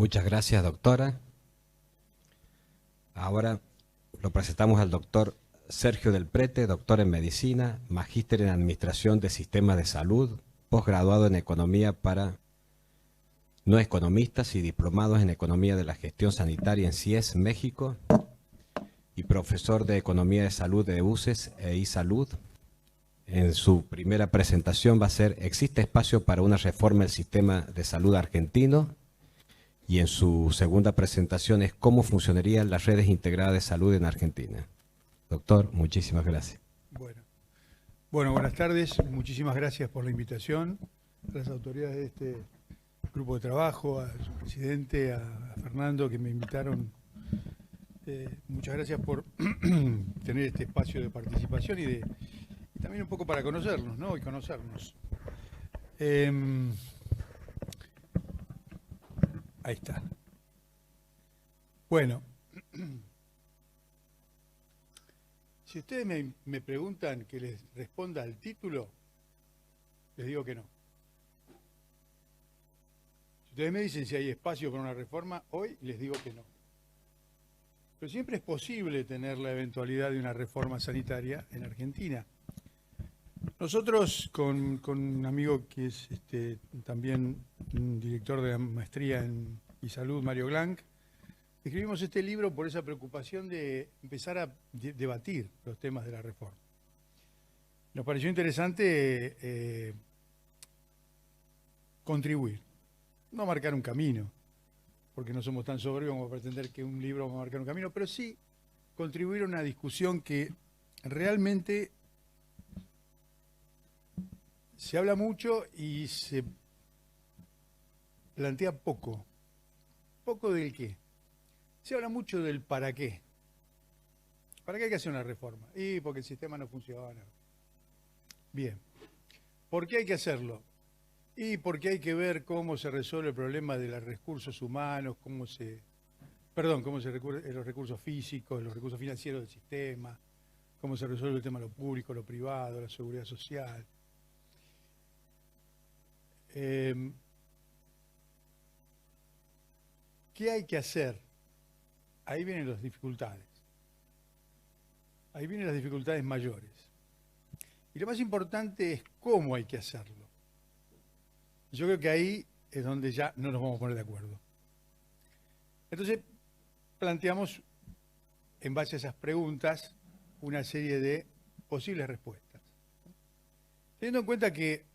Muchas gracias, doctora. Ahora lo presentamos al doctor Sergio Del Prete, doctor en Medicina, magíster en Administración de Sistemas de Salud, posgraduado en Economía para no economistas y diplomados en Economía de la Gestión Sanitaria en CIES, México, y profesor de Economía de Salud de UCES e iSalud. En su primera presentación va a ser ¿existe espacio para una reforma del sistema de salud argentino? Y en su segunda presentación es ¿cómo funcionarían las redes integradas de salud en Argentina? Doctor, muchísimas gracias. Bueno, buenas tardes. Muchísimas gracias por la invitación a las autoridades de este grupo de trabajo, a su presidente, a Fernando, que me invitaron. Muchas gracias por tener este espacio de participación y también un poco para conocernos, ¿no? Y conocernos. Ahí está. Bueno, si ustedes me preguntan que les responda al título, les digo que no. Si ustedes me dicen si hay espacio para una reforma, hoy les digo que no. Pero siempre es posible tener la eventualidad de una reforma sanitaria en Argentina. Nosotros, con un amigo que es también un director de la maestría en iSalud, Mario Glank, escribimos este libro por esa preocupación de empezar a debatir los temas de la reforma. Nos pareció interesante contribuir, no marcar un camino, porque no somos tan soberbios como pretender que un libro va a marcar un camino, pero sí contribuir a una discusión que realmente se habla mucho y se plantea poco. ¿Poco del qué? Se habla mucho del para qué. ¿Para qué hay que hacer una reforma? Y porque el sistema no funciona. Bien. ¿Por qué hay que hacerlo? Y porque hay que ver cómo se resuelve el problema de los recursos humanos, cómo se los recursos físicos, los recursos financieros del sistema, cómo se resuelve el tema de lo público, lo privado, la seguridad social. ¿Qué hay que hacer? Ahí vienen las dificultades. Ahí vienen las dificultades mayores. Y lo más importante es cómo hay que hacerlo. Yo creo que ahí es donde ya no nos vamos a poner de acuerdo. Entonces, planteamos, en base a esas preguntas, una serie de posibles respuestas. Teniendo en cuenta que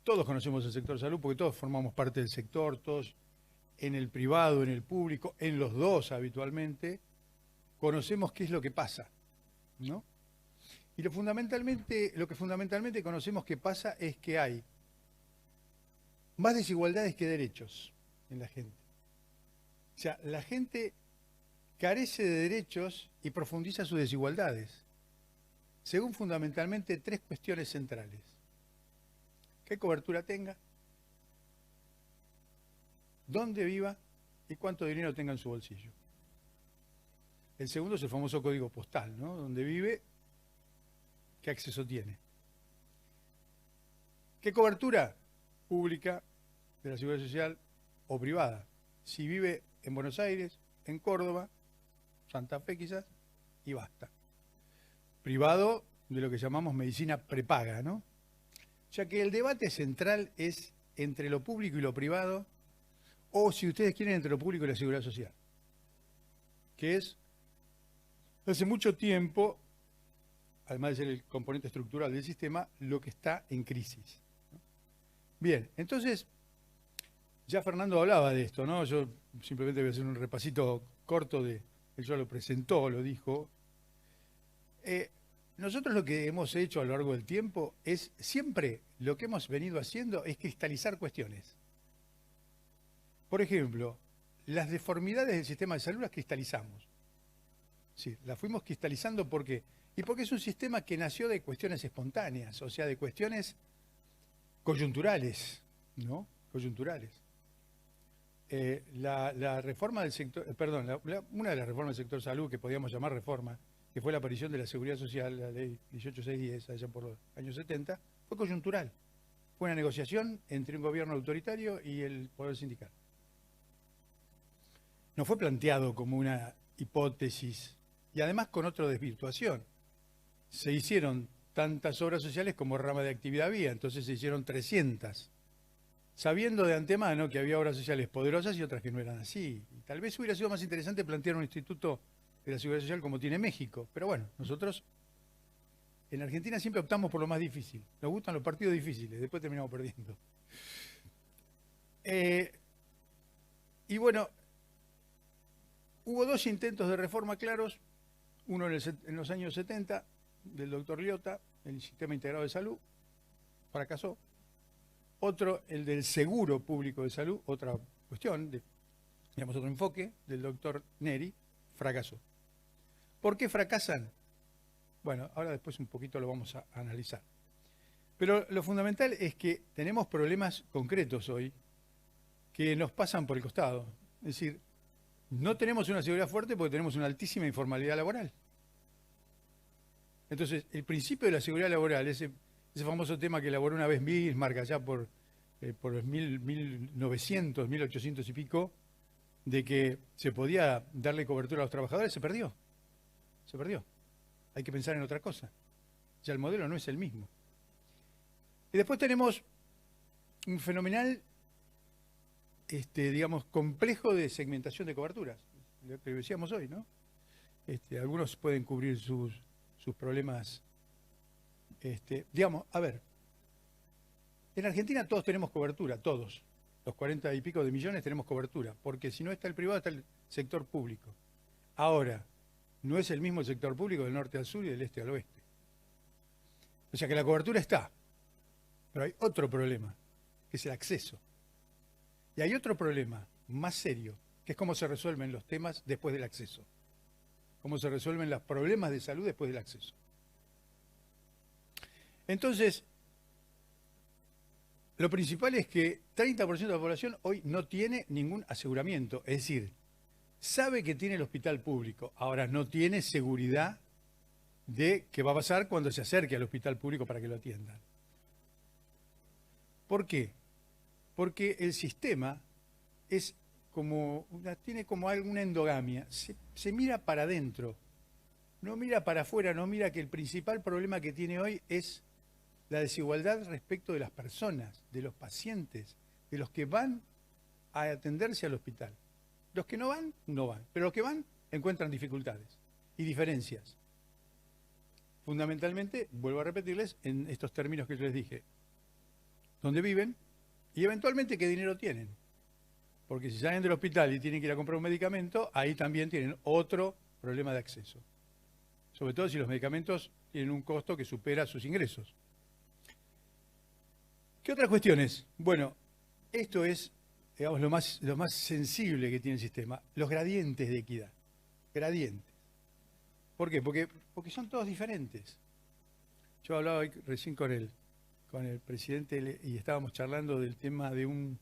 todos conocemos el sector salud, porque todos formamos parte del sector, todos en el privado, en el público, en los dos habitualmente, conocemos qué es lo que pasa, ¿no? Y lo que fundamentalmente conocemos que pasa es que hay más desigualdades que derechos en la gente. O sea, la gente carece de derechos y profundiza sus desigualdades, según fundamentalmente tres cuestiones centrales. ¿Qué cobertura tenga? ¿Dónde viva? Y cuánto dinero tenga en su bolsillo. El segundo es el famoso código postal, ¿no? Donde vive, ¿qué acceso tiene? ¿Qué cobertura? Pública, de la seguridad social o privada. Si vive en Buenos Aires, en Córdoba, Santa Fe quizás, y basta. Privado de lo que llamamos medicina prepaga, ¿no? O sea que el debate central es entre lo público y lo privado, o si ustedes quieren, entre lo público y la seguridad social. Que es, hace mucho tiempo, además de ser el componente estructural del sistema, lo que está en crisis. Bien, entonces, ya Fernando hablaba de esto, ¿no? Yo simplemente voy a hacer un repasito corto de, él ya lo presentó, lo dijo. Nosotros lo que hemos hecho a lo largo del tiempo es, siempre lo que hemos venido haciendo es cristalizar cuestiones. Por ejemplo, las deformidades del sistema de salud las cristalizamos. Sí, las fuimos cristalizando ¿por qué? Y porque es un sistema que nació de cuestiones espontáneas, o sea, de cuestiones coyunturales, ¿no? Coyunturales. La reforma del sector, una de las reformas del sector salud que podíamos llamar reforma, que fue la aparición de la seguridad social, la ley 18610, allá por los años 70, fue coyuntural. Fue una negociación entre un gobierno autoritario y el poder sindical. no fue planteado como una hipótesis y además con otra desvirtuación. Se hicieron tantas obras sociales como rama de actividad había, entonces se hicieron 300, sabiendo de antemano que había obras sociales poderosas y otras que no eran así. Y tal vez hubiera sido más interesante plantear un instituto de la Seguridad Social como tiene México, pero bueno, nosotros en Argentina siempre optamos por lo más difícil. Nos gustan los partidos difíciles, después terminamos perdiendo. Y bueno, hubo dos intentos de reforma claros, uno en los años 70, del doctor Liotta, el Sistema Integrado de Salud, fracasó. Otro, el del Seguro Público de Salud, otra cuestión, digamos otro enfoque, del doctor Neri, fracasó. ¿Por qué fracasan? Bueno, ahora después un poquito lo vamos a analizar. Pero lo fundamental es que tenemos problemas concretos hoy que nos pasan por el costado. Es decir, no tenemos una seguridad fuerte porque tenemos una altísima informalidad laboral. Entonces, el principio de la seguridad laboral, ese famoso tema que elaboró una vez Bismarck allá por los 1900, 1800 y pico, de que se podía darle cobertura a los trabajadores, se perdió. Se perdió. Hay que pensar en otra cosa. Ya el modelo no es el mismo. Y después tenemos un fenomenal, digamos, complejo de segmentación de coberturas. Lo que decíamos hoy, ¿no? Algunos pueden cubrir sus problemas. Digamos, a ver, en Argentina todos tenemos cobertura, todos. Los 40 y pico de millones tenemos cobertura, porque si no está el privado, está el sector público. Ahora, no es el mismo el sector público del norte al sur y del este al oeste. O sea que la cobertura está, pero hay otro problema, que es el acceso. Y hay otro problema más serio, que es cómo se resuelven los temas después del acceso. Cómo se resuelven los problemas de salud después del acceso. Entonces, lo principal es que 30% de la población hoy no tiene ningún aseguramiento, es decir, sabe que tiene el hospital público, ahora no tiene seguridad de qué va a pasar cuando se acerque al hospital público para que lo atiendan. ¿Por qué? Porque el sistema es tiene como alguna endogamia, se mira para adentro, no mira para afuera, no mira que el principal problema que tiene hoy es la desigualdad respecto de las personas, de los pacientes, de los que van a atenderse al hospital. Los que no van, no van, pero los que van encuentran dificultades y diferencias. Fundamentalmente, vuelvo a repetirles, en estos términos que yo les dije, dónde viven y eventualmente qué dinero tienen. Porque si salen del hospital y tienen que ir a comprar un medicamento, ahí también tienen otro problema de acceso. Sobre todo si los medicamentos tienen un costo que supera sus ingresos. ¿Qué otras cuestiones? Bueno, esto es, digamos, lo más sensible que tiene el sistema, los gradientes de equidad. Gradientes. ¿Por qué? Porque son todos diferentes. Yo hablaba hoy recién con el presidente y estábamos charlando del tema de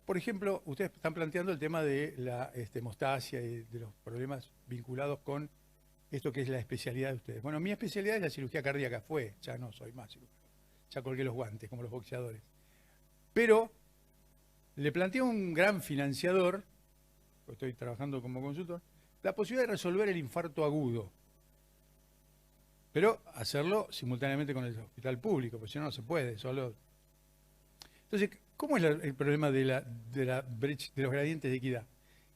por ejemplo, ustedes están planteando el tema de la hemostasia y de los problemas vinculados con esto que es la especialidad de ustedes. Bueno, mi especialidad es la cirugía cardíaca, ya no soy más cirujano, ya colgué los guantes como los boxeadores. Pero le planteé a un gran financiador, estoy trabajando como consultor, la posibilidad de resolver el infarto agudo, pero hacerlo simultáneamente con el hospital público, porque si no, no se puede, solo. Entonces, ¿cómo es el problema de los gradientes de equidad?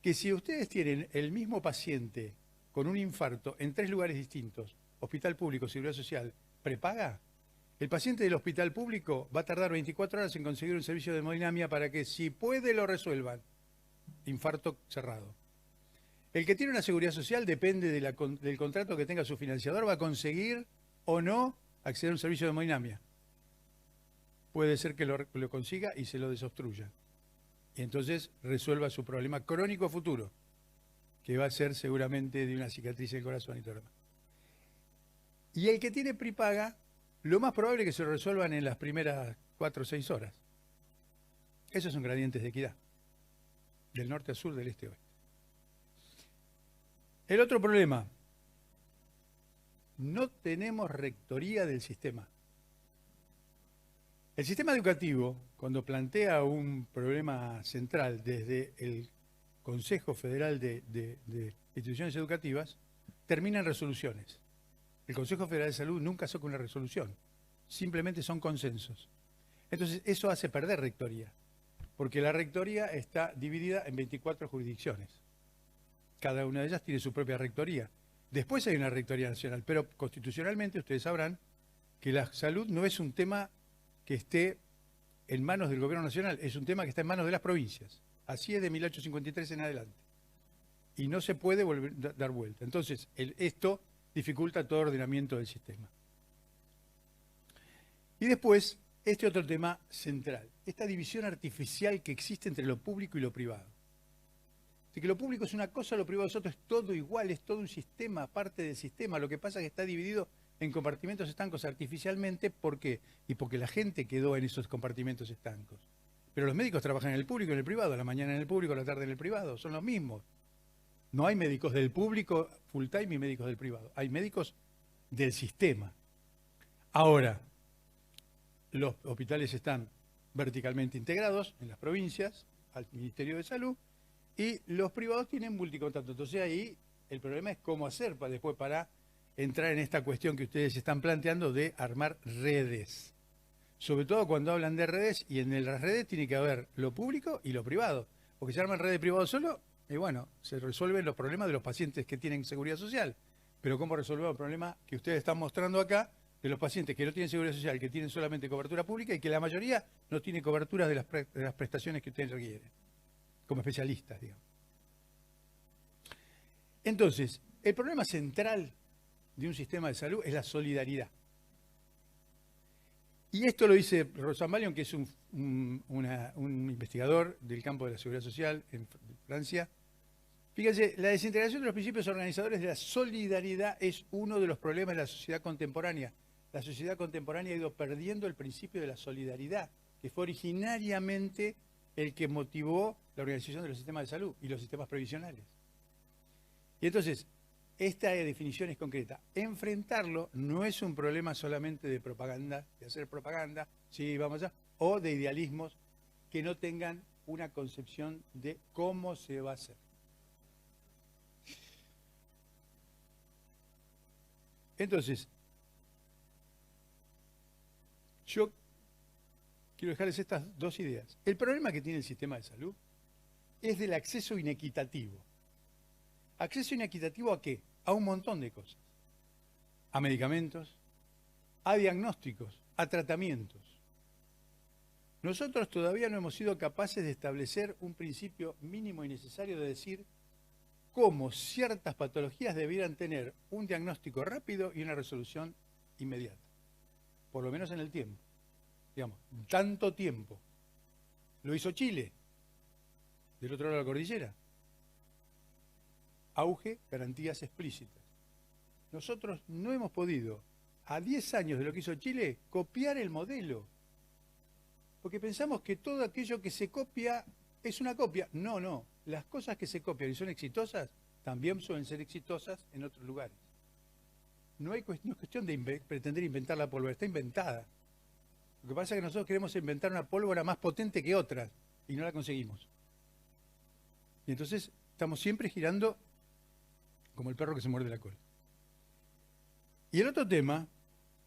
Que si ustedes tienen el mismo paciente con un infarto en 3 lugares distintos, hospital público, seguridad social, prepaga, el paciente del hospital público va a tardar 24 horas en conseguir un servicio de hemodinamia para que, si puede, lo resuelvan. Infarto cerrado. El que tiene una seguridad social, depende del contrato que tenga su financiador, va a conseguir o no acceder a un servicio de hemodinamia. Puede ser que lo consiga y se lo desobstruya. Y entonces resuelva su problema crónico futuro, que va a ser seguramente de una cicatriz del corazón y todo lo demás. Y el que tiene prepaga, lo más probable es que se lo resuelvan en las primeras 4 o 6 horas. Esos son gradientes de equidad, del norte a sur, del este a oeste. El otro problema, no tenemos rectoría del sistema. El sistema educativo, cuando plantea un problema central desde Consejo Federal de Instituciones Educativas, termina en resoluciones. El Consejo Federal de Salud nunca saca una resolución, simplemente son consensos. Entonces, eso hace perder rectoría, porque la rectoría está dividida en 24 jurisdicciones. Cada una de ellas tiene su propia rectoría. Después hay una rectoría nacional, pero constitucionalmente ustedes sabrán que la salud no es un tema que esté en manos del gobierno nacional, es un tema que está en manos de las provincias. Así es de 1853 en adelante. Y no se puede dar vuelta. Entonces, esto dificulta todo ordenamiento del sistema. Y después, este otro tema central, esta división artificial que existe entre lo público y lo privado. De que lo público es una cosa, lo privado es otro, es todo igual, es todo un sistema, parte del sistema. Lo que pasa es que está dividido en compartimentos estancos artificialmente. ¿Por qué? Y porque la gente quedó en esos compartimentos estancos. Pero los médicos trabajan en el público y en el privado, a la mañana en el público, a la tarde en el privado, son los mismos. No hay médicos del público full time y médicos del privado, hay médicos del sistema. Ahora, los hospitales están verticalmente integrados en las provincias, al Ministerio de Salud, y los privados tienen multicontrato. Entonces ahí el problema es cómo hacer después para entrar en esta cuestión que ustedes están planteando de armar redes. Sobre todo cuando hablan de redes, y en las redes tiene que haber lo público y lo privado. Porque si arman redes privado solo, y bueno, se resuelven los problemas de los pacientes que tienen seguridad social. Pero ¿cómo resolver el problema que ustedes están mostrando acá de los pacientes que no tienen seguridad social, que tienen solamente cobertura pública y que la mayoría no tiene cobertura de las prestaciones que ustedes requieren, como especialistas, digamos? Entonces, el problema central de un sistema de salud es la solidaridad. Y esto lo dice Rosamalion, que es un investigador del campo de la seguridad social en Francia. Fíjense, la desintegración de los principios organizadores de la solidaridad es uno de los problemas de la sociedad contemporánea. La sociedad contemporánea ha ido perdiendo el principio de la solidaridad, que fue originariamente el que motivó la organización de los sistemas de salud y los sistemas previsionales. Y entonces, esta definición es concreta. Enfrentarlo no es un problema solamente de propaganda, de hacer propaganda, sí, vamos allá, o de idealismos que no tengan una concepción de cómo se va a hacer. Entonces, yo quiero dejarles estas dos ideas. El problema que tiene el sistema de salud es del acceso inequitativo. ¿Acceso inequitativo a qué? A un montón de cosas. A medicamentos, a diagnósticos, a tratamientos. Nosotros todavía no hemos sido capaces de establecer un principio mínimo y necesario de decir cómo ciertas patologías debieran tener un diagnóstico rápido y una resolución inmediata. Por lo menos en el tiempo. Digamos, tanto tiempo. Lo hizo Chile, del otro lado de la cordillera. Auge, garantías explícitas. Nosotros no hemos podido, a 10 años de lo que hizo Chile, copiar el modelo. Porque pensamos que todo aquello que se copia es una copia. No, no. Las cosas que se copian y son exitosas, también suelen ser exitosas en otros lugares. No es cuestión de pretender inventar la pólvora, está inventada. Lo que pasa es que nosotros queremos inventar una pólvora más potente que otras y no la conseguimos. Y entonces estamos siempre girando como el perro que se muerde la cola. Y el otro tema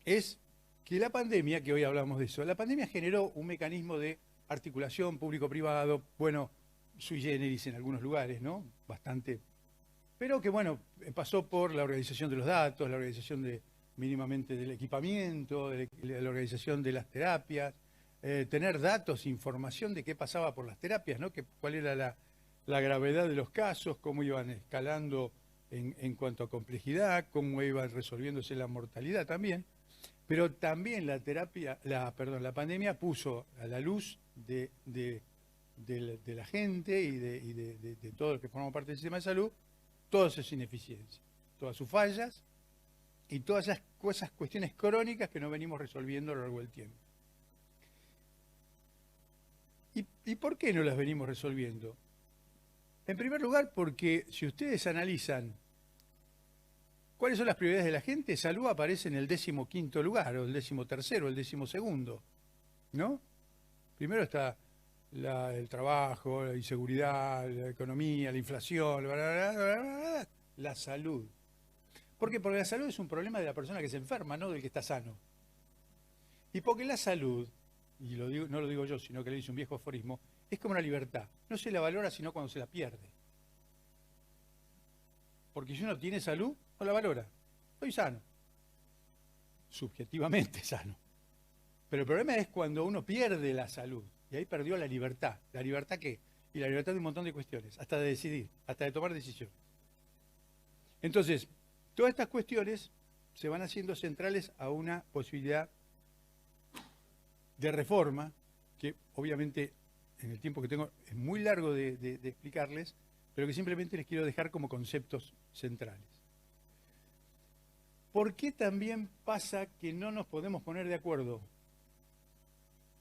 es que la pandemia, que hoy hablamos de eso, la pandemia generó un mecanismo de articulación público-privado, bueno, sui generis en algunos lugares, ¿no? Bastante. Pero que, bueno, pasó por la organización de los datos, la organización mínimamente del equipamiento, de la organización de las terapias, tener datos, información de qué pasaba por las terapias, ¿no? Cuál era la gravedad de los casos, cómo iban escalando en cuanto a complejidad, cómo iba resolviéndose la mortalidad también. Pero también la pandemia puso a la luz de la gente y de todos los que formamos parte del sistema de salud todas sus ineficiencias, todas sus fallas y todas esas cuestiones crónicas que no venimos resolviendo a lo largo del tiempo. ¿Y por qué no las venimos resolviendo? En primer lugar, porque si ustedes analizan cuáles son las prioridades de la gente, salud aparece en el 15º lugar, o el 13º, o el 12º, ¿no? Primero está el trabajo, la inseguridad, la economía, la inflación, la salud. ¿Por qué? Porque la salud es un problema de la persona que se enferma, no del que está sano. Y porque la salud, y lo digo, no lo digo yo, sino que le dice un viejo aforismo, es como una libertad. No se la valora sino cuando se la pierde. Porque si uno tiene salud, no la valora. Estoy sano. Subjetivamente sano. Pero el problema es cuando uno pierde la salud. Y ahí perdió la libertad. ¿La libertad qué? Y la libertad de un montón de cuestiones. Hasta de decidir, hasta de tomar decisiones. Entonces, todas estas cuestiones se van haciendo centrales a una posibilidad de reforma que obviamente en el tiempo que tengo es muy largo de explicarles, pero que simplemente les quiero dejar como conceptos centrales. ¿Por qué también pasa que no nos podemos poner de acuerdo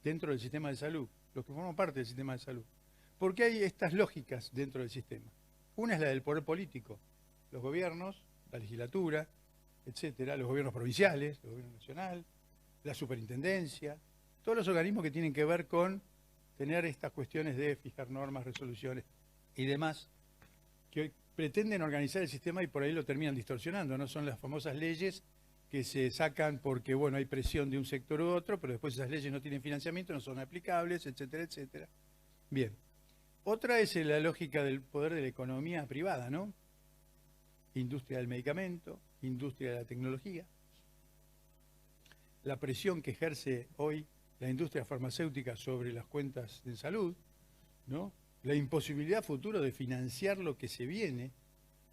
dentro del sistema de salud, los que forman parte del sistema de salud? ¿Por qué hay estas lógicas dentro del sistema? Una es la del poder político, los gobiernos, la legislatura, etcétera, los gobiernos provinciales, el gobierno nacional, la superintendencia, todos los organismos que tienen que ver con tener estas cuestiones de fijar normas, resoluciones y demás, que pretenden organizar el sistema y por ahí lo terminan distorsionando, ¿no? Son las famosas leyes que se sacan porque, bueno, hay presión de un sector u otro, pero después esas leyes no tienen financiamiento, no son aplicables, etcétera, etcétera. Bien. Otra es la lógica del poder de la economía privada, ¿no? Industria del medicamento, industria de la tecnología. La presión que ejerce hoy la industria farmacéutica sobre las cuentas de salud, ¿no? La imposibilidad futuro de financiar lo que se viene,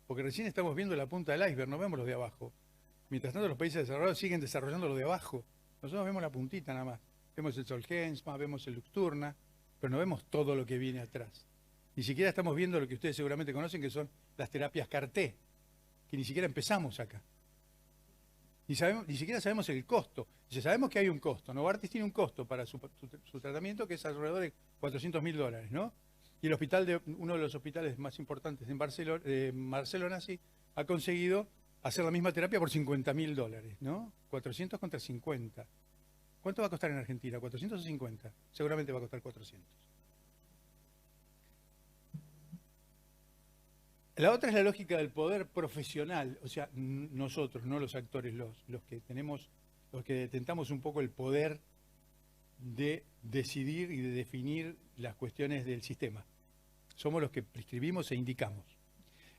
porque recién estamos viendo la punta del iceberg, no vemos los de abajo. Mientras tanto los países desarrollados siguen desarrollando lo de abajo. Nosotros vemos la puntita nada más. Vemos el Zolgensma, vemos el Luxturna, pero no vemos todo lo que viene atrás. Ni siquiera estamos viendo lo que ustedes seguramente conocen, que son las terapias CAR-T, que ni siquiera empezamos acá. Ni siquiera sabemos el costo. Ya sabemos que hay un costo. Novartis tiene un costo para su tratamiento que es alrededor de $400.000, ¿no? Y el hospital uno de los hospitales más importantes en Barcelona sí, ha conseguido hacer la misma terapia por $50.000, ¿no? 400 contra 50. ¿Cuánto va a costar en Argentina? ¿400 o 50? Seguramente va a costar 400. La otra es la lógica del poder profesional, o sea, nosotros, no los actores, los que detentamos un poco el poder de decidir y de definir las cuestiones del sistema. Somos los que prescribimos e indicamos.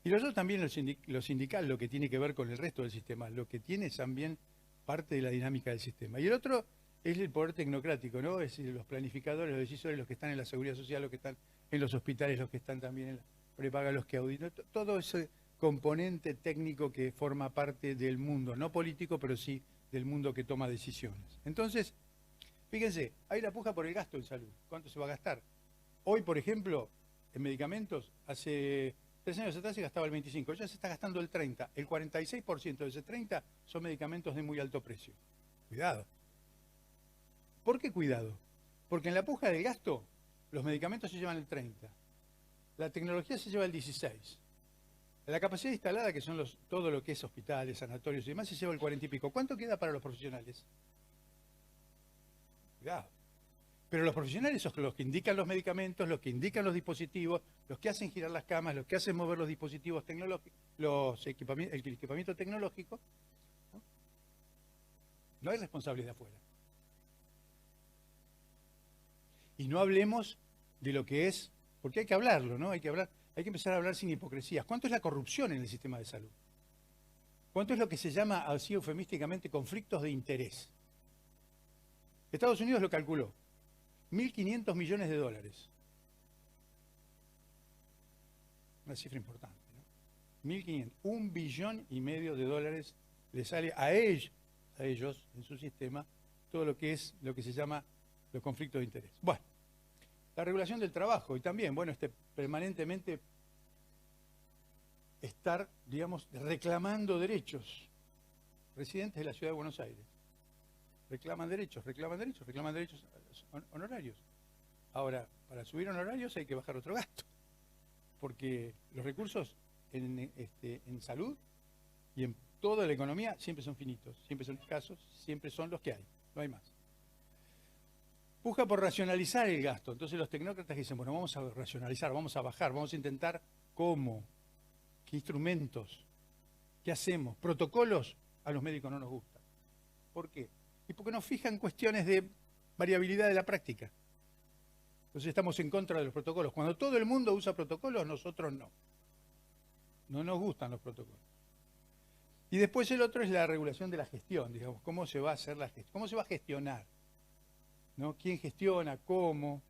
Y los otros también lo sindical, lo que tiene que ver con el resto del sistema, lo que tiene también parte de la dinámica del sistema. Y el otro es el poder tecnocrático, ¿no? Es decir, los planificadores, los decisores, los que están en la seguridad social, los que están en los hospitales, los que están también en la prepaga, los que auditan, todo ese componente técnico que forma parte del mundo, no político, pero sí del mundo que toma decisiones. Entonces, fíjense, hay la puja por el gasto en salud. ¿Cuánto se va a gastar? Hoy, por ejemplo, en medicamentos, hace 3 años atrás se gastaba el 25%, ya se está gastando el 30%. El 46% de ese 30% son medicamentos de muy alto precio. Cuidado. ¿Por qué cuidado? Porque en la puja del gasto, los medicamentos se llevan el 30%. La tecnología se lleva el 16%. La capacidad instalada, que son todo lo que es hospitales, sanatorios y demás, se lleva el 40 y pico. ¿Cuánto queda para los profesionales? Cuidado. Pero los profesionales son los que indican los medicamentos, los que indican los dispositivos, los que hacen girar las camas, los que hacen mover los dispositivos tecnológicos, el equipamiento tecnológico. No hay responsables de afuera. Y no hablemos de lo que es, porque hay que hablarlo, ¿no? Hay que empezar a hablar sin hipocresías. ¿Cuánto es la corrupción en el sistema de salud? ¿Cuánto es lo que se llama, así eufemísticamente, conflictos de interés? Estados Unidos lo calculó. 1.500 millones de dólares. Una cifra importante, ¿no? 1.500. $1,5 billones le sale a ellos, en su sistema, todo lo que se llama los conflictos de interés. Bueno, la regulación del trabajo y también, bueno, permanentemente estar, digamos, reclamando derechos. Residentes de la Ciudad de Buenos Aires reclaman derechos honorarios. Ahora, para subir honorarios hay que bajar otro gasto, porque los recursos en salud y en toda la economía siempre son finitos, siempre son escasos, siempre son los que hay, no hay más. Puja por racionalizar el gasto. Entonces los tecnócratas dicen, bueno, vamos a racionalizar, vamos a bajar, vamos a intentar cómo, qué instrumentos, qué hacemos. Protocolos a los médicos no nos gustan. ¿Por qué? Y porque nos fijan cuestiones de variabilidad de la práctica. Entonces estamos en contra de los protocolos. Cuando todo el mundo usa protocolos, nosotros no. No nos gustan los protocolos. Y después el otro es la regulación de la gestión, digamos, cómo se va a hacer la gestión, cómo se va a gestionar, ¿no? ¿Quién gestiona? ¿Cómo?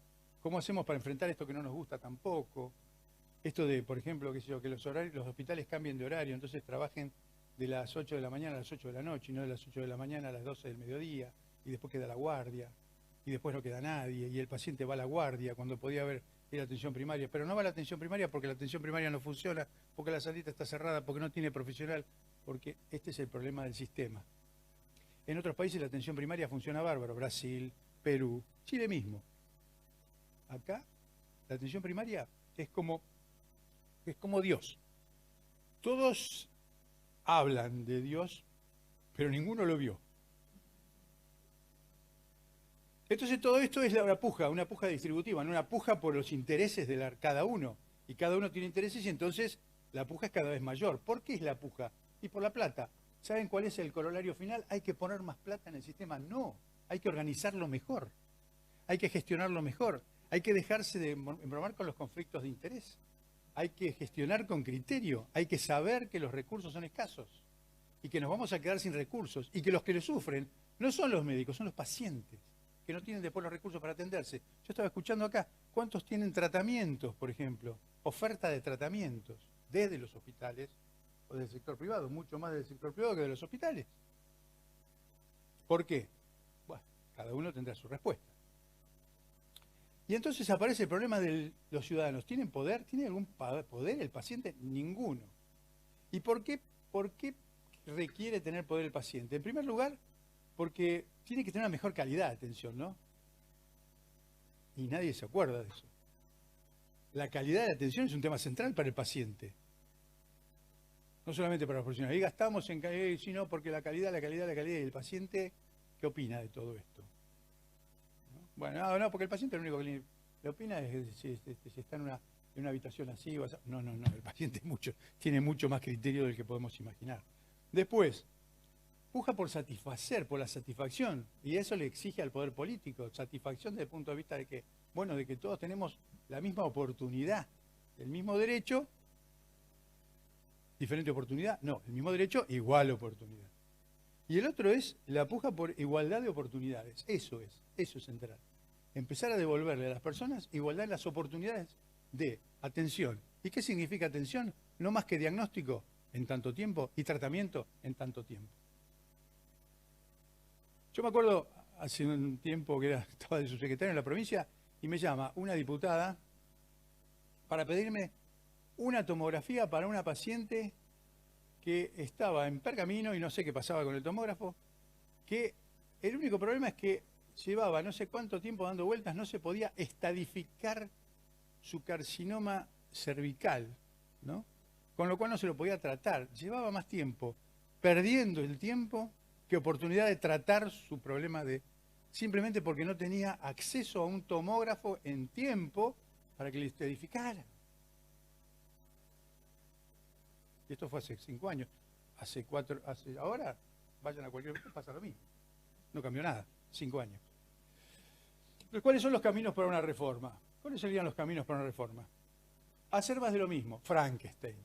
¿Cómo hacemos para enfrentar esto que no nos gusta tampoco? Esto de, por ejemplo, qué sé yo, que los hospitales cambien de horario, entonces trabajen de las 8 de la mañana a las 8 de la noche, y no de las 8 de la mañana a las 12 del mediodía, y después queda la guardia, y después no queda nadie, y el paciente va a la guardia cuando podía haber ir a la atención primaria, pero no va a la atención primaria porque la atención primaria no funciona, porque la salita está cerrada, porque no tiene profesional, porque este es el problema del sistema. En otros países la atención primaria funciona bárbaro, Brasil, Perú, Chile mismo. Acá la atención primaria es como Dios. Todos hablan de Dios, pero ninguno lo vio. Entonces todo esto es una puja distributiva, ¿no? Una puja por los intereses de cada uno. Y cada uno tiene intereses y entonces la puja es cada vez mayor. ¿Por qué es la puja? Y por la plata. ¿Saben cuál es el corolario final? ¿Hay que poner más plata en el sistema? No, hay que organizarlo mejor. Hay que gestionarlo mejor. Hay que dejarse de embromar con los conflictos de interés. Hay que gestionar con criterio. Hay que saber que los recursos son escasos y que nos vamos a quedar sin recursos y que los que lo sufren no son los médicos, son los pacientes, que no tienen después los recursos para atenderse. Yo estaba escuchando acá, ¿cuántos tienen tratamientos, por ejemplo? Oferta de tratamientos desde los hospitales o del sector privado, mucho más del sector privado que de los hospitales. ¿Por qué? Bueno, cada uno tendrá su respuesta. Y entonces aparece el problema de los ciudadanos. ¿Tienen poder? ¿Tiene algún poder el paciente? Ninguno. ¿Y por qué requiere tener poder el paciente? En primer lugar, porque tiene que tener una mejor calidad de atención, ¿no? Y nadie se acuerda de eso. La calidad de atención es un tema central para el paciente. No solamente para los profesionales. Y gastamos en calidad, sino porque la calidad. Y el paciente, ¿qué opina de todo esto? ¿No? Bueno, no, porque el paciente lo único que le opina es si está en una habitación así. No, el paciente tiene mucho más criterio del que podemos imaginar. Después, puja por satisfacer, por la satisfacción, y eso le exige al poder político, satisfacción desde el punto de vista de que, bueno, de que todos tenemos la misma oportunidad, el mismo derecho, diferente oportunidad, no, el mismo derecho, igual oportunidad. Y el otro es la puja por igualdad de oportunidades, eso es central. Empezar a devolverle a las personas igualdad en las oportunidades de atención. ¿Y qué significa atención? No más que diagnóstico en tanto tiempo y tratamiento en tanto tiempo. Yo me acuerdo hace un tiempo que estaba de subsecretario en la provincia y me llama una diputada para pedirme una tomografía para una paciente que estaba en Pergamino y no sé qué pasaba con el tomógrafo, que el único problema es que llevaba no sé cuánto tiempo dando vueltas, no se podía estadificar su carcinoma cervical, ¿no? Con lo cual no se lo podía tratar. Llevaba más tiempo perdiendo el tiempo que oportunidad de tratar su problema simplemente porque no tenía acceso a un tomógrafo en tiempo para que le estadificara. Y esto fue hace 5 años. Ahora, vayan a cualquier lugar, pasa lo mismo. No cambió nada, 5 años. Pero ¿cuáles son los caminos para una reforma? ¿Cuáles serían los caminos para una reforma? Hacer más de lo mismo, Frankenstein.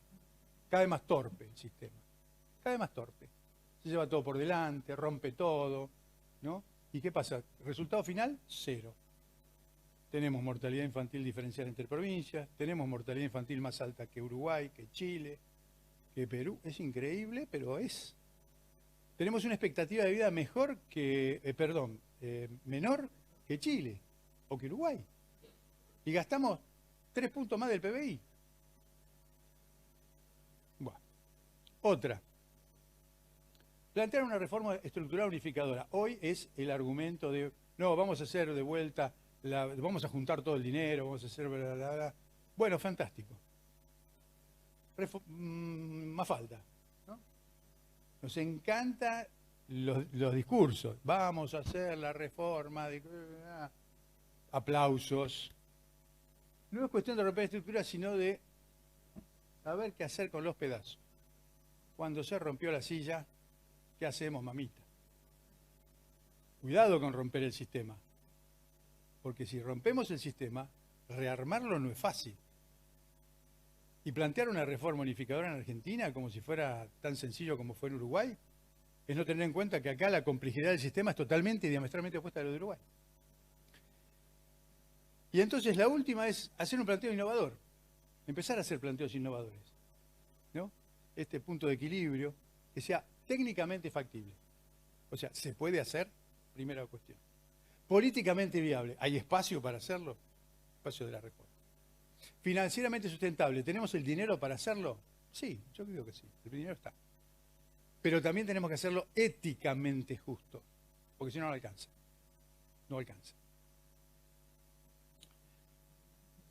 Cada vez más torpe el sistema. Cada vez más torpe. Se lleva todo por delante, rompe todo, ¿no? ¿Y qué pasa? Resultado final, 0. Tenemos mortalidad infantil diferencial entre provincias, tenemos mortalidad infantil más alta que Uruguay, que Chile, que Perú. Es increíble, pero es. Tenemos una expectativa de vida menor que Chile o que Uruguay. Y gastamos 3 puntos más del PBI. Bueno, otra. Plantear una reforma estructural unificadora. Hoy es el argumento de, no, vamos a hacer de vuelta, vamos a juntar todo el dinero, vamos a hacer bla, bla, bla. Bueno, fantástico. Más falta, ¿no? Nos encantan los discursos. Vamos a hacer la reforma. aplausos. No es cuestión de romper estructuras, sino de saber qué hacer con los pedazos. Cuando se rompió la silla, ¿qué hacemos, mamita? Cuidado con romper el sistema. Porque si rompemos el sistema, rearmarlo no es fácil. Y plantear una reforma unificadora en Argentina como si fuera tan sencillo como fue en Uruguay, es no tener en cuenta que acá la complejidad del sistema es totalmente y diametralmente opuesta a lo de Uruguay. Y entonces la última es hacer un planteo innovador, empezar a hacer planteos innovadores, ¿no? Este punto de equilibrio que sea técnicamente factible. O sea, ¿se puede hacer? Primera cuestión. Políticamente viable, ¿hay espacio para hacerlo? Espacio de la reforma. Financieramente sustentable, ¿tenemos el dinero para hacerlo? Sí, yo creo que sí, el dinero está. Pero también tenemos que hacerlo éticamente justo, porque si no, no alcanza. No alcanza.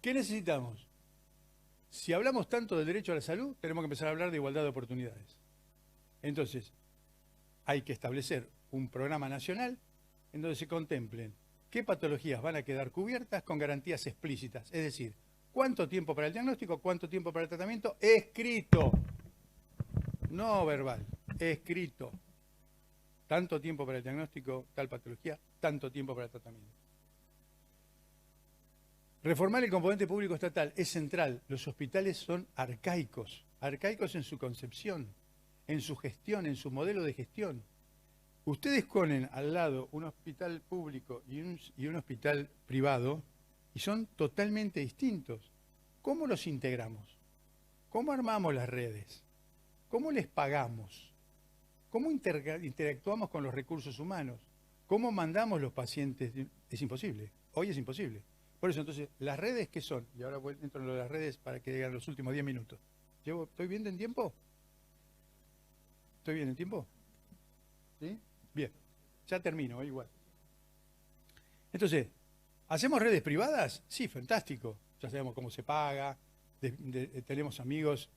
¿Qué necesitamos? Si hablamos tanto del derecho a la salud, tenemos que empezar a hablar de igualdad de oportunidades. Entonces, hay que establecer un programa nacional en donde se contemplen qué patologías van a quedar cubiertas con garantías explícitas. Es decir, cuánto tiempo para el diagnóstico, cuánto tiempo para el tratamiento, escrito. No verbal, escrito. Tanto tiempo para el diagnóstico, tal patología, tanto tiempo para el tratamiento. Reformar el componente público estatal es central. Los hospitales son arcaicos en su concepción, en su gestión, en su modelo de gestión. Ustedes ponen al lado un hospital público y un hospital privado y son totalmente distintos. ¿Cómo los integramos? ¿Cómo armamos las redes? ¿Cómo les pagamos? ¿Cómo interactuamos con los recursos humanos? ¿Cómo mandamos los pacientes? Es imposible. Hoy es imposible. Por eso, entonces, ¿las redes qué son? Y ahora entro en lo de las redes para que lleguen los últimos 10 minutos. ¿Estoy bien en tiempo? ¿Estoy bien en tiempo? ¿Sí? Bien. Ya termino, igual. Entonces, ¿hacemos redes privadas? Sí, fantástico. Ya sabemos cómo se paga, tenemos amigos,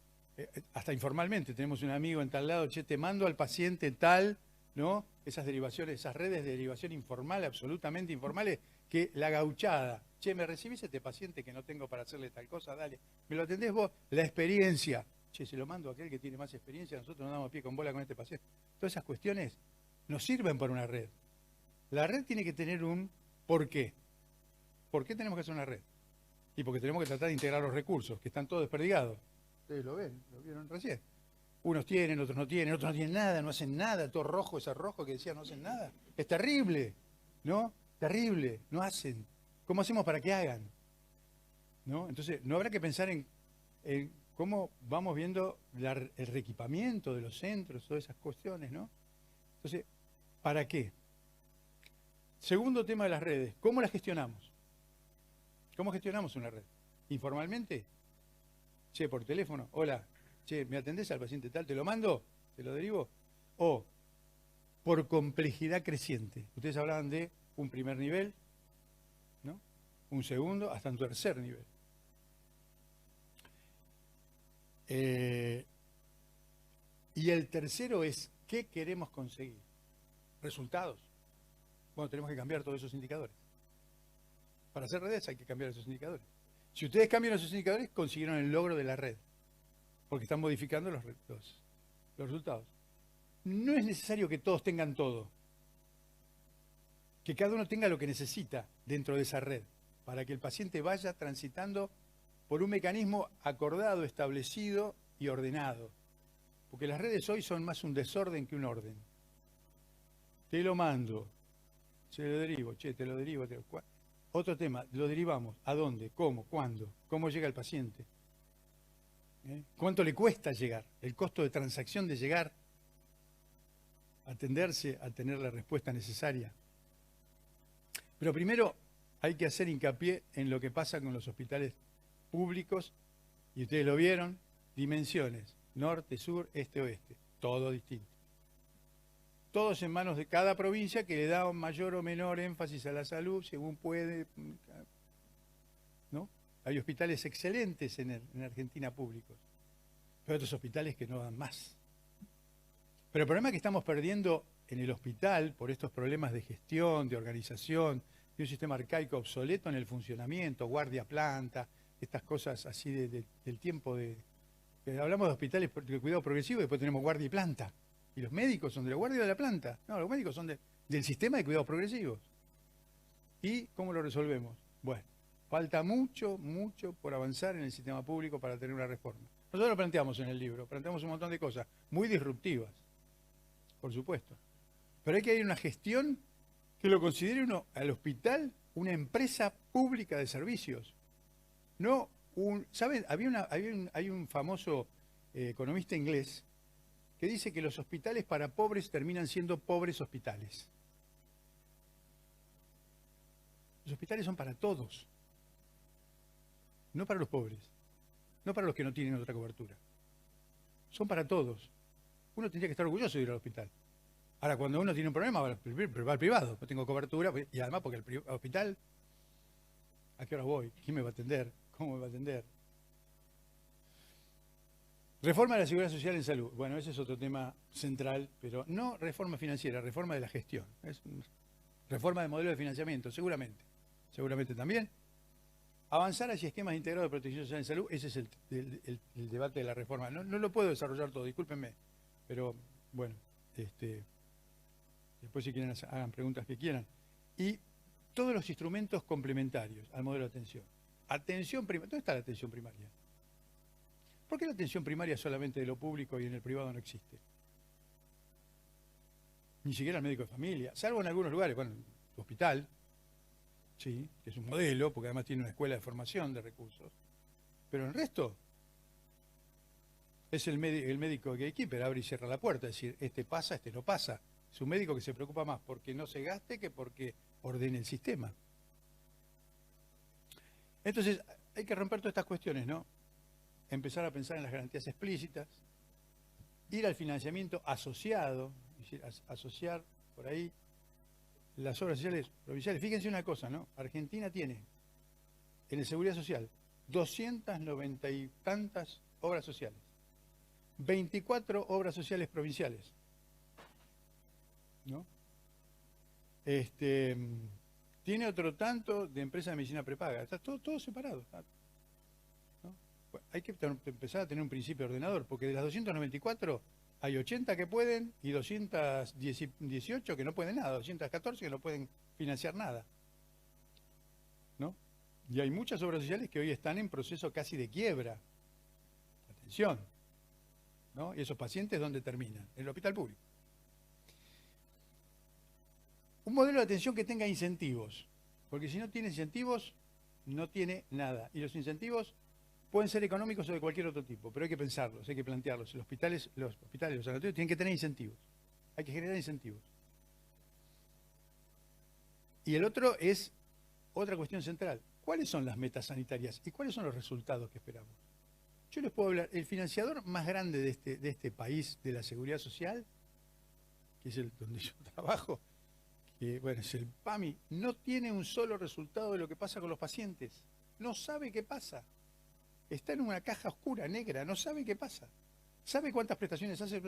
hasta informalmente, tenemos un amigo en tal lado, che, te mando al paciente tal, ¿no? Esas derivaciones, esas redes de derivación informal, absolutamente informales, que la gauchada, che, ¿me recibís este paciente que no tengo para hacerle tal cosa? Dale, ¿me lo atendés vos? La experiencia, che, se lo mando a aquel que tiene más experiencia, nosotros no damos pie con bola con este paciente. Todas esas cuestiones nos sirven para una red. La red tiene que tener un ¿por qué? ¿Por qué tenemos que hacer una red? Y porque tenemos que tratar de integrar los recursos, que están todos desperdigados. Ustedes lo ven, lo vieron recién. Unos tienen, otros no tienen nada, no hacen nada, todo rojo, ese rojo que decía no hacen nada. Es terrible, ¿no? Terrible, no hacen. ¿Cómo hacemos para que hagan? ¿No? Entonces, no habrá que pensar en cómo vamos viendo el reequipamiento de los centros, todas esas cuestiones, ¿no? Entonces, ¿para qué? Segundo tema de las redes, ¿cómo las gestionamos? ¿Cómo gestionamos una red? ¿Informalmente? Che, por teléfono, hola, che, ¿me atendés al paciente tal? ¿Te lo mando? ¿Te lo derivo? O por complejidad creciente. Ustedes hablaban de un primer nivel, ¿no? Un segundo, hasta un tercer nivel. Y el tercero es, ¿qué queremos conseguir? Resultados. Bueno, tenemos que cambiar todos esos indicadores. Para hacer redes hay que cambiar esos indicadores. Si ustedes cambian esos indicadores, consiguieron el logro de la red, porque están modificando los resultados. No es necesario que todos tengan todo, que cada uno tenga lo que necesita dentro de esa red, para que el paciente vaya transitando por un mecanismo acordado, establecido y ordenado. Porque las redes hoy son más un desorden que un orden. Te lo mando, se lo derivo, che, te lo derivo. Otro tema, lo derivamos. ¿A dónde? ¿Cómo? ¿Cuándo? ¿Cómo llega el paciente? ¿Cuánto le cuesta llegar? El costo de transacción de llegar, atenderse, a tener la respuesta necesaria. Pero primero hay que hacer hincapié en lo que pasa con los hospitales públicos, y ustedes lo vieron, dimensiones, norte, sur, este, oeste, todo distinto. Todos en manos de cada provincia que le da un mayor o menor énfasis a la salud, según puede, ¿no? Hay hospitales excelentes en Argentina públicos, pero otros hospitales que no dan más. Pero el problema que estamos perdiendo en el hospital, por estos problemas de gestión, de organización, de un sistema arcaico obsoleto en el funcionamiento, guardia planta, estas cosas así del tiempo de... Hablamos de hospitales de cuidado progresivo y después tenemos guardia y planta. Y los médicos son de la guardia o de la planta. No, los médicos son del sistema de cuidados progresivos. ¿Y cómo lo resolvemos? Bueno, falta mucho, mucho por avanzar en el sistema público para tener una reforma. Nosotros lo planteamos en el libro, planteamos un montón de cosas muy disruptivas, por supuesto. Pero hay que ir a una gestión que lo considere uno al hospital una empresa pública de servicios. No ¿saben? Hay un famoso economista inglés que dice que los hospitales para pobres terminan siendo pobres hospitales. Los hospitales son para todos, no para los pobres, no para los que no tienen otra cobertura. Son para todos. Uno tendría que estar orgulloso de ir al hospital. Ahora, cuando uno tiene un problema, va al privado. No tengo cobertura, y además porque el hospital, ¿a qué hora voy? ¿Quién me va a atender? ¿Cómo me va a atender? Reforma de la Seguridad Social en salud. Bueno, ese es otro tema central, pero no reforma financiera, reforma de la gestión. Reforma del modelo de financiamiento, seguramente. Seguramente también. Avanzar hacia esquemas integrados de protección social en salud, ese es el debate de la reforma. No lo puedo desarrollar todo, discúlpenme, pero bueno, después si quieren hagan preguntas que quieran. Y todos los instrumentos complementarios al modelo de atención. Atención primaria. ¿Dónde está la atención primaria? ¿Por qué la atención primaria es solamente de lo público y en el privado no existe? Ni siquiera el médico de familia, salvo en algunos lugares, bueno, el hospital, sí, que es un modelo, porque además tiene una escuela de formación de recursos, pero el resto es el médico gatekeeper, abre y cierra la puerta, es decir, este pasa, este no pasa. Es un médico que se preocupa más porque no se gaste que porque ordene el sistema. Entonces, hay que romper todas estas cuestiones, ¿no? Empezar a pensar en las garantías explícitas, ir al financiamiento asociado, es decir, asociar por ahí las obras sociales provinciales. Fíjense una cosa, ¿no? Argentina tiene en la Seguridad Social 290 y tantas obras sociales, 24 obras sociales provinciales, ¿no? Tiene otro tanto de empresas de medicina prepaga, está todo separado, ¿no? Hay que empezar a tener un principio ordenador, porque de las 294 hay 80 que pueden y 218 que no pueden nada, 214 que no pueden financiar nada, ¿no? Y hay muchas obras sociales que hoy están en proceso casi de quiebra. Atención, ¿no? Y esos pacientes, ¿dónde terminan? En el hospital público. Un modelo de atención que tenga incentivos, porque si no tiene incentivos, no tiene nada. Y los incentivos pueden ser económicos o de cualquier otro tipo, pero hay que pensarlos, hay que plantearlos. Los hospitales, los sanatorios tienen que tener incentivos. Hay que generar incentivos. Y el otro es otra cuestión central. ¿Cuáles son las metas sanitarias y cuáles son los resultados que esperamos? Yo les puedo hablar, el financiador más grande de este país de la seguridad social, que es donde yo trabajo, que bueno, es el PAMI, no tiene un solo resultado de lo que pasa con los pacientes. No sabe qué pasa. Está en una caja oscura, negra, no sabe qué pasa. Sabe cuántas prestaciones hace,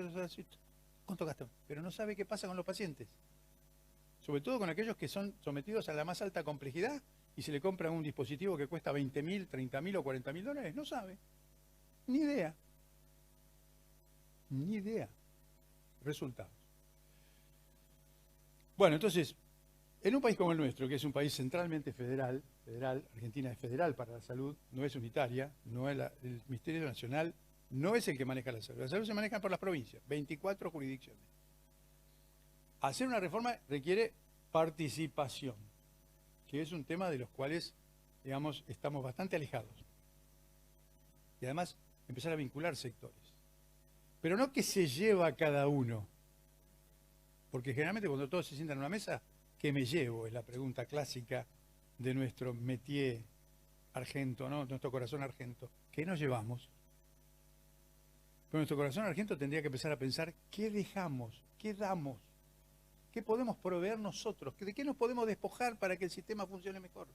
cuánto gasta, pero no sabe qué pasa con los pacientes. Sobre todo con aquellos que son sometidos a la más alta complejidad y se le compra un dispositivo que cuesta 20.000, 30.000 o 40.000 dólares, no sabe. Ni idea. Ni idea. Resultados. Bueno, entonces, en un país como el nuestro, que es un país centralmente federal, Argentina es federal para la salud, no es unitaria, no es el Ministerio Nacional no es el que maneja la salud. La salud se maneja por las provincias, 24 jurisdicciones. Hacer una reforma requiere participación, que es un tema de los cuales, digamos, estamos bastante alejados. Y además, empezar a vincular sectores. Pero no que se lleva a cada uno. Porque generalmente cuando todos se sientan en una mesa, ¿qué me llevo? Es la pregunta clásica de nuestro métier argento, ¿no? Nuestro corazón argento. ¿Qué nos llevamos? Pero nuestro corazón argento tendría que empezar a pensar ¿qué dejamos? ¿Qué damos? ¿Qué podemos proveer nosotros? ¿De qué nos podemos despojar para que el sistema funcione mejor?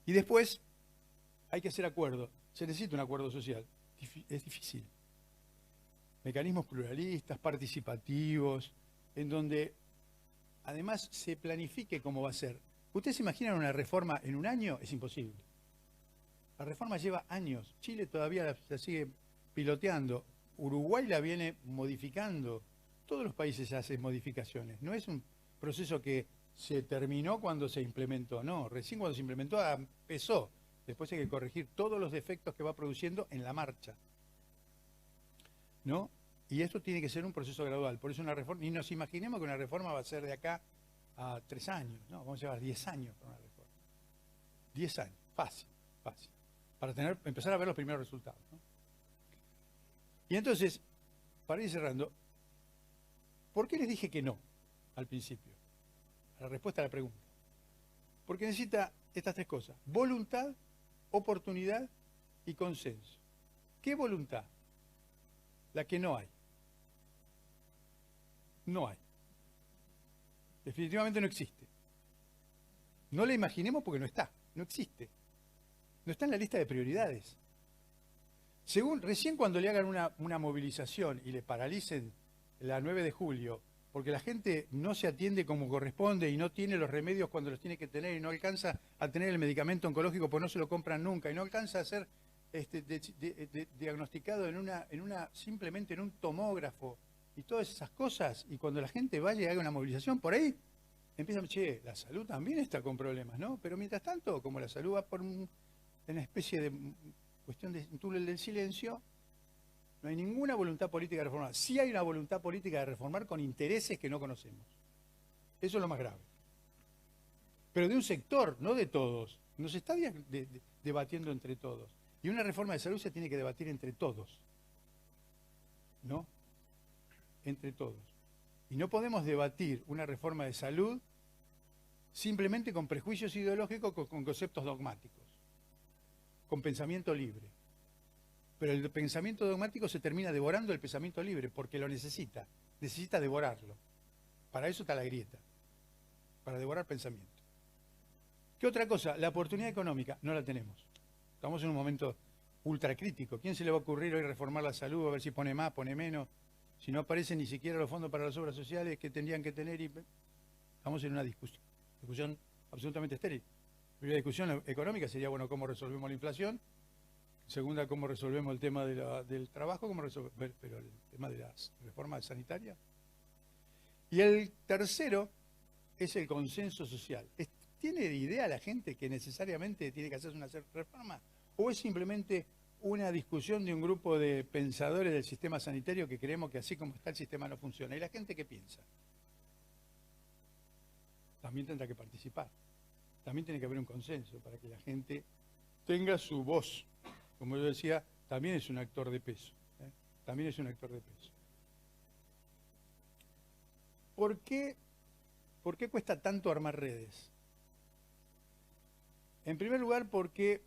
Y después hay que hacer acuerdos. Se necesita un acuerdo social. Es difícil. Mecanismos pluralistas, participativos, en donde además se planifique cómo va a ser. ¿Ustedes se imaginan una reforma en un año? Es imposible. La reforma lleva años. Chile todavía la sigue piloteando. Uruguay la viene modificando. Todos los países hacen modificaciones. No es un proceso que se terminó cuando se implementó. No, recién cuando se implementó empezó. Después hay que corregir todos los defectos que va produciendo en la marcha, ¿no? Y esto tiene que ser un proceso gradual. Por eso una reforma, ni nos imaginemos que una reforma va a ser de acá a 3 años. No, vamos a llevar 10 años para una reforma. 10 años, fácil, fácil. Para empezar a ver los primeros resultados, ¿no? Y entonces, para ir cerrando, ¿por qué les dije que no al principio? La respuesta a la pregunta. Porque necesita estas 3 cosas: voluntad, oportunidad y consenso. ¿Qué voluntad? La que no hay. No hay. Definitivamente no existe. No la imaginemos porque no está, no existe. No está en la lista de prioridades. Recién cuando le hagan una movilización y le paralicen la 9 de julio, porque la gente no se atiende como corresponde y no tiene los remedios cuando los tiene que tener y no alcanza a tener el medicamento oncológico porque no se lo compran nunca y no alcanza a ser diagnosticado simplemente en un tomógrafo y todas esas cosas, y cuando la gente vaya y haga una movilización por ahí, empiezan, che, la salud también está con problemas, ¿no? Pero mientras tanto, como la salud va por una especie de cuestión de un túnel del silencio, no hay ninguna voluntad política de reformar. Sí hay una voluntad política de reformar con intereses que no conocemos. Eso es lo más grave. Pero de un sector, no de todos. No se está debatiendo entre todos. Y una reforma de salud se tiene que debatir entre todos. ¿No? Entre todos. Y no podemos debatir una reforma de salud simplemente con prejuicios ideológicos, con conceptos dogmáticos, con pensamiento libre. Pero el pensamiento dogmático se termina devorando el pensamiento libre porque lo necesita devorarlo. Para eso está la grieta, para devorar pensamiento. ¿Qué otra cosa? La oportunidad económica no la tenemos. Estamos en un momento ultra crítico. ¿Quién se le va a ocurrir hoy reformar la salud, a ver si pone más, pone menos? Si no aparecen ni siquiera los fondos para las obras sociales que tendrían que tener. Estamos en una discusión absolutamente estéril. La primera discusión económica sería, bueno, ¿cómo resolvemos la inflación? Segunda, ¿cómo resolvemos el tema del trabajo? Pero el tema de las reformas sanitarias. Y el tercero es el consenso social. ¿Tiene idea la gente que necesariamente tiene que hacerse una reforma? ¿O es simplemente una discusión de un grupo de pensadores del sistema sanitario que creemos que así como está el sistema no funciona? ¿Y la gente qué piensa? También tendrá que participar. También tiene que haber un consenso para que la gente tenga su voz. Como yo decía, también es un actor de peso. También es un actor de peso. ¿Por qué cuesta tanto armar redes? En primer lugar, porque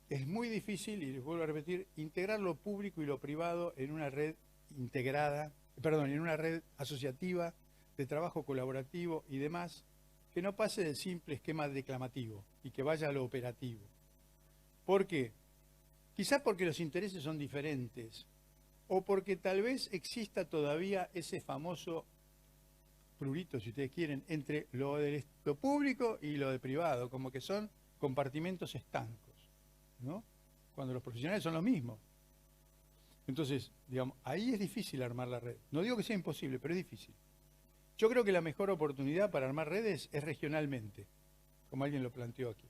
es muy difícil, y les vuelvo a repetir, integrar lo público y lo privado en una red en una red asociativa, de trabajo colaborativo y demás, que no pase del simple esquema declamativo y que vaya a lo operativo. ¿Por qué? Quizás porque los intereses son diferentes, o porque tal vez exista todavía ese famoso prurito, si ustedes quieren, entre lo público y lo de privado, como que son compartimentos estancos, ¿no? Cuando los profesionales son los mismos. Entonces, digamos, ahí es difícil armar la red. No digo que sea imposible, pero es difícil. Yo creo que la mejor oportunidad para armar redes es regionalmente, como alguien lo planteó aquí.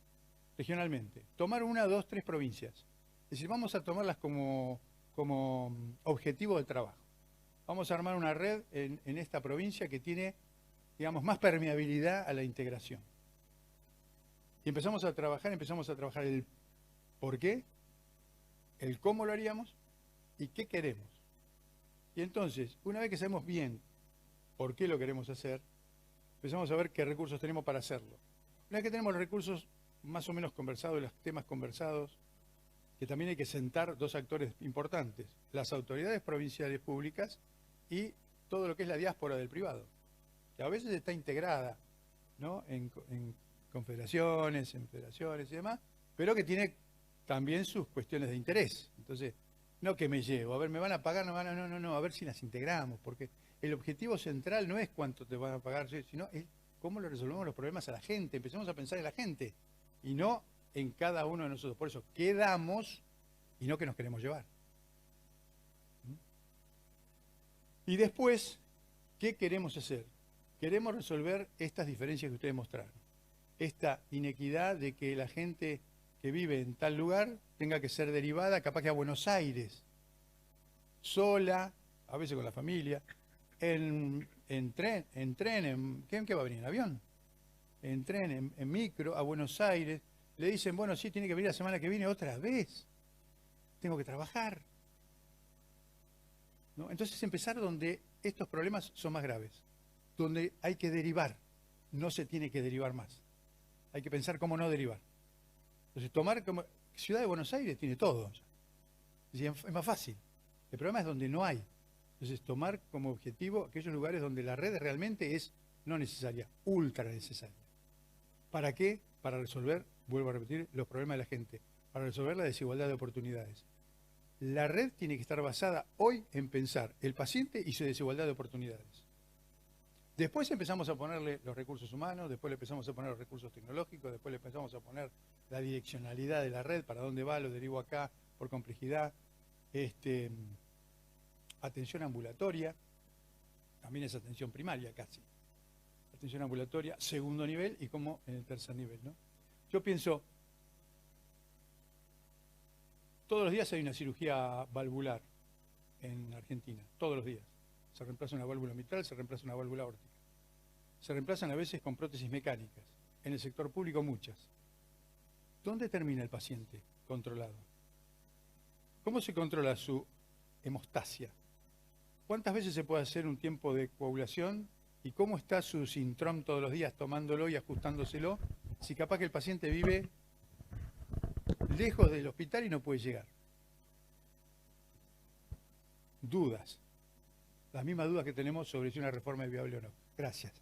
Regionalmente. Tomar 1, 2, 3 provincias. Es decir, vamos a tomarlas como objetivo de trabajo. Vamos a armar una red en esta provincia que tiene, digamos, más permeabilidad a la integración. Y empezamos a trabajar el por qué, el cómo lo haríamos y qué queremos. Y entonces, una vez que sabemos bien por qué lo queremos hacer, empezamos a ver qué recursos tenemos para hacerlo. Una vez que tenemos los recursos más o menos conversados, los temas conversados, que también hay que sentar 2 actores importantes, las autoridades provinciales públicas y todo lo que es la diáspora del privado, que a veces está integrada, ¿no?, en confederaciones, en federaciones y demás, pero que tiene también sus cuestiones de interés. Entonces, no que me llevo, a ver, me van a pagar, no, a ver si las integramos, porque el objetivo central no es cuánto te van a pagar, sino es cómo le resolvemos los problemas a la gente. Empecemos a pensar en la gente y no en cada uno de nosotros. Por eso, ¿qué damos y no qué nos queremos llevar? Y después, ¿qué queremos hacer? Queremos resolver estas diferencias que ustedes mostraron. Esta inequidad de que la gente que vive en tal lugar tenga que ser derivada capaz que a Buenos Aires, sola, a veces con la familia, en tren, ¿en qué va a venir? ¿En avión? En tren, en micro, a Buenos Aires. Le dicen, bueno, sí, tiene que venir la semana que viene otra vez. Tengo que trabajar. ¿No? Entonces empezar donde estos problemas son más graves, donde hay que derivar, no se tiene que derivar más. Hay que pensar cómo no derivar. Entonces tomar como... Ciudad de Buenos Aires tiene todo. Es más fácil. El problema es donde no hay. Entonces tomar como objetivo aquellos lugares donde la red realmente es no necesaria, ultra necesaria. ¿Para qué? Para resolver, vuelvo a repetir, los problemas de la gente, para resolver la desigualdad de oportunidades. La red tiene que estar basada hoy en pensar el paciente y su desigualdad de oportunidades. Después empezamos a ponerle los recursos humanos, después le empezamos a poner los recursos tecnológicos, después le empezamos a poner la direccionalidad de la red, para dónde va, lo derivo acá, por complejidad. Atención ambulatoria, también es atención primaria casi. Atención ambulatoria, segundo nivel y como en el tercer nivel, ¿no? Yo pienso, todos los días hay una cirugía valvular en Argentina, todos los días. Se reemplaza una válvula mitral, se reemplaza una válvula aórtica. Se reemplazan a veces con prótesis mecánicas. En el sector público muchas. ¿Dónde termina el paciente controlado? ¿Cómo se controla su hemostasia? ¿Cuántas veces se puede hacer un tiempo de coagulación? ¿Y cómo está su Sintrom todos los días tomándolo y ajustándoselo? Si capaz que el paciente vive lejos del hospital y no puede llegar. Dudas. Las mismas dudas que tenemos sobre si una reforma es viable o no. Gracias.